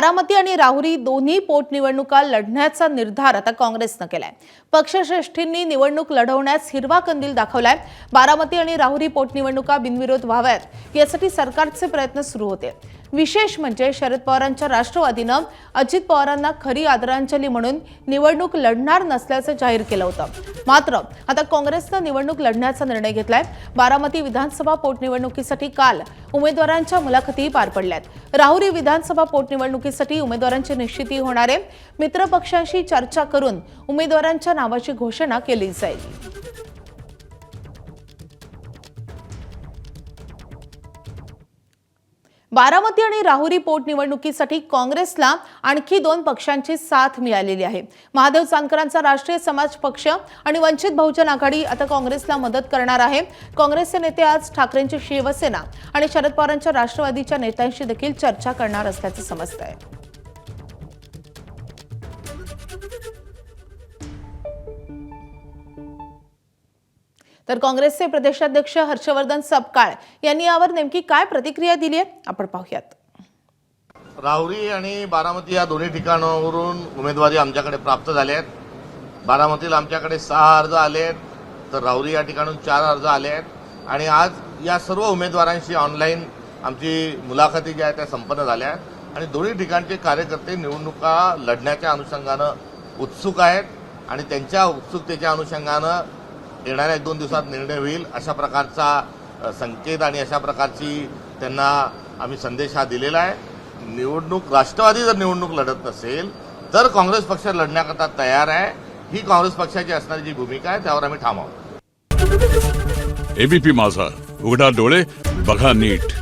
बारामती आणि राहुरी दोन्ही पोटनिवडणुका लढण्याचा निर्धार आता काँग्रेसनं केलाय। पक्षश्रेष्ठींनी निवडणूक लढवण्यास हिरवा कंदील दाखवलाय। बारामती आणि राहुरी पोटनिवडणुका बिनविरोध व्हाव्यात यासाठी सरकारचे प्रयत्न सुरू होते। विशेष म्हणजे शरद पवारांच्या राष्ट्रवादीनं अजित पवारांना खरी आदरांजली म्हणून निवडणूक लढणार नसल्याचं जाहीर केलं होतं। मात्र आता काँग्रेसनं निवडणूक लढण्याचा निर्णय घेतलाय। बारामती विधानसभा पोटनिवडणुकीसाठी काल उमेदवारांच्या मुलाखती पार पडल्यात। राहुरी विधानसभा पोटनिवडणुकीसाठी उमेदवारांची निश्चिती होणार आहे। मित्रपक्षांशी चर्चा करून उमेदवारांच्या नावाची घोषणा केली जाईल। बारामती आणि राहुरी पोटनिवडणुकीसाठी काँग्रेसला आणखी 2 पक्षांची साथ मिळालेली आहे। महादेव जानकरांचा राष्ट्रीय समाज पक्ष आणि वंचित बहुजन आघाडी आता काँग्रेसला मदत करणार आहे। काँग्रेसचे नेते आज ठाकरेंची शिवसेना आणि शरद पवारांच्या राष्ट्रवादीच्या नेत्यांशी देखील चर्चा करणार असल्याचं समजतंय। तर काँग्रेसचे प्रदेशाध्यक्ष हर्षवर्धन सपकाळ यांनी यावर नेमकी काय प्रतिक्रिया दिली आहे आपण पाहूयात। राहुरी आणि बारामती या दोन्ही ठिकाणावरून उमेदवारी आमच्याकडे प्राप्त झाल्या आहेत। बारामतीला आमच्याकडे 6 अर्ज आले आहेत, तर राहुरी या ठिकाणून 4 अर्ज आले आहेत आणि आज या सर्व उमेदवारांशी ऑनलाईन आमची मुलाखती ज्या आहेत त्या संपन्न झाल्या आहेत आणि दोन्ही ठिकाणचे कार्यकर्ते निवडणुका लढण्याच्या अनुषंगानं उत्सुक आहेत आणि त्यांच्या उत्सुकतेच्या अनुषंगानं येणाऱ्या 1-2 दिवसात निर्णय होईल अशा प्रकारचा संकेत आणि अशा प्रकारची त्यांना आम्ही संदेश हा दिलेला आहे। निवडणूक राष्ट्रवादी जर निवडणूक लढत नसेल तर काँग्रेस पक्ष लढण्याकरता तयार आहे। ही काँग्रेस पक्षाची असणारी जी भूमिका आहे त्यावर आम्ही ठाम आहोत। एबीपी माझा, उघडा डोळे बघा नीट।